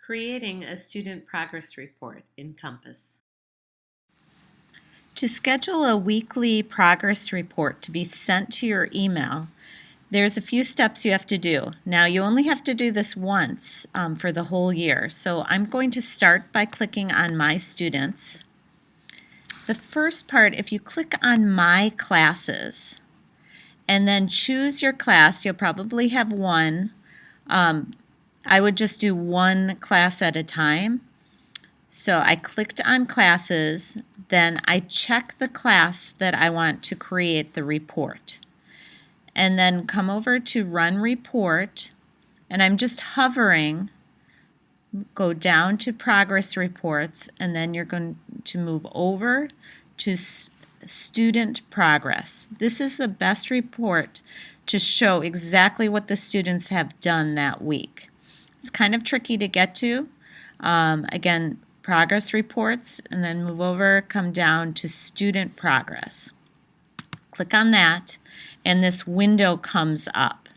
Creating a student progress report in Compass. To schedule a weekly progress report to be sent to your email, there's a few steps you have to do. Now, you only have to do this once for the whole year. So I'm going to start by clicking on My Students. The first part, if you click on My Classes and then choose your class, you'll probably have one. I would just do one class at a time. So I clicked on classes, then I check the class that I want to create the report. And then come over to Run Report, and I'm just hovering, go down to Progress Reports, and then you're going to move over to Student Progress. This is the best report to show exactly what the students have done that week. It's kind of tricky to get to. Again, Progress Reports, and then move over, come down to Student Progress. Click on that, and this window comes up.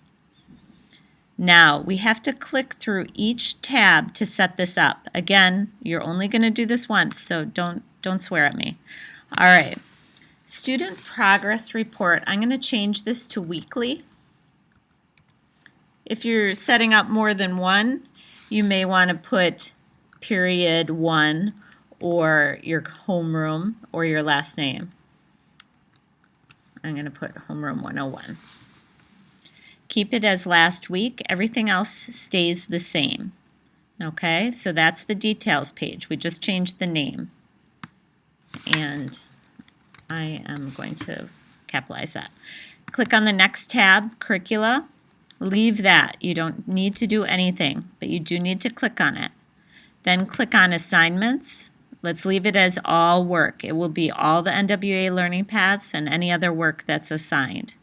Now, we have to click through each tab to set this up. Again, you're only going to do this once, so don't swear at me. All right, Student Progress Report. I'm going to change this to weekly. If you're setting up more than one, you may want to put period 1 or your homeroom or your last name. I'm going to put homeroom 101. Keep it as last week. Everything else stays the same. Okay, so that's the details page. We just changed the name. And I am going to capitalize that. Click on the next tab, Curricula. Leave that. You don't need to do anything, but you do need to click on it. Then click on Assignments. Let's leave it as all work. It will be all the NWEA learning paths and any other work that's assigned.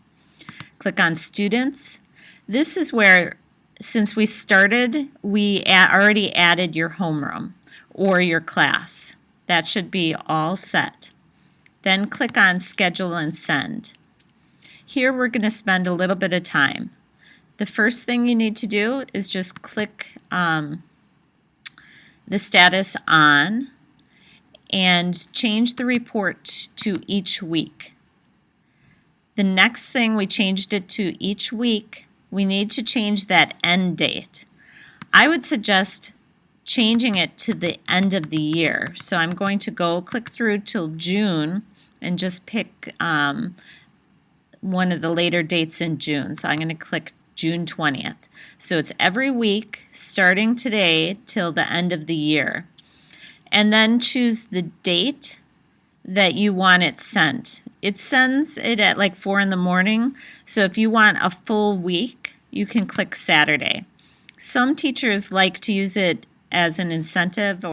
Click on Students. This is where, since we started, we already added your homeroom or your class. That should be all set. Then click on Schedule and Send. Here we're going to spend a little bit of time. The first thing you need to do is just click the status on and change the report to each week. The next thing, we changed it to each week. We need to change that end date. I would suggest changing it to the end of the year. So I'm going to go click through till June and just pick one of the later dates in June. So I'm going to click June 20th. So it's every week starting today till the end of the year. And then choose the date that you want it sent. It sends it at like 4 in the morning. So if you want a full week, you can click Saturday. Some teachers like to use it as an incentive.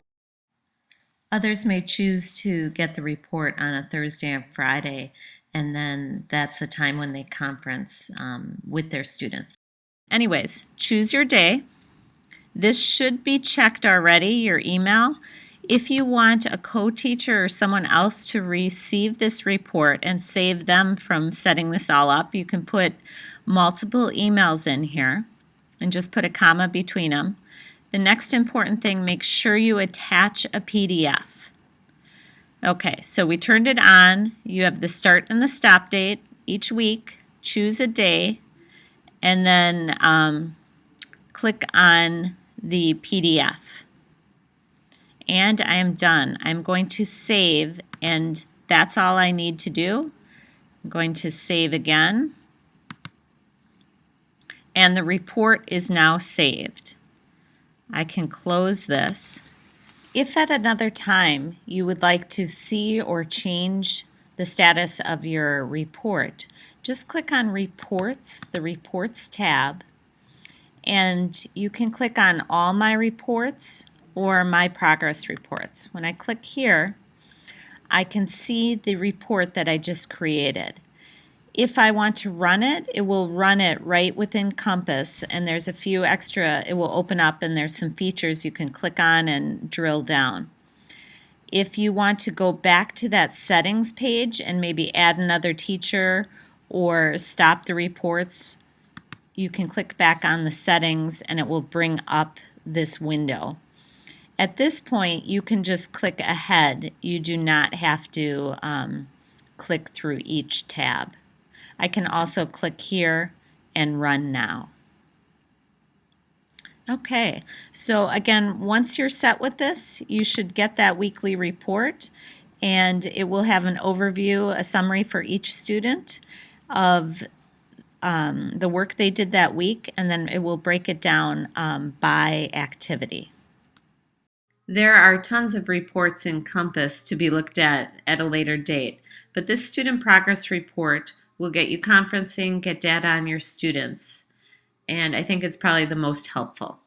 Others may choose to get the report on a Thursday and Friday, and then that's the time when they conference with their students. Anyways, choose your day. This should be checked already, your email. If you want a co-teacher or someone else to receive this report and save them from setting this all up, you can put multiple emails in here and just put a comma between them. The next important thing, make sure you attach a PDF. Okay, so we turned it on. You have the start and the stop date each week. Choose a day, and then click on the PDF. And I am done. I'm going to save, and that's all I need to do. I'm going to save again. And the report is now saved. I can close this. If at another time you would like to see or change the status of your report, just click on Reports, the Reports tab, and you can click on All My Reports or My Progress Reports. When I click here, I can see the report that I just created. If I want to run it, it will run it right within Compass, and there's a few extra, it will open up and there's some features you can click on and drill down. If you want to go back to that settings page and maybe add another teacher or stop the reports, you can click back on the settings and it will bring up this window. At this point, you can just click ahead. You do not have to click through each tab. I can also click here and run now. Okay, so again, once you're set with this, you should get that weekly report, and it will have an overview, a summary for each student of the work they did that week, and then it will break it down by activity. There are tons of reports in Compass to be looked at a later date, but this student progress report will get you conferencing, get data on your students, and I think it's probably the most helpful.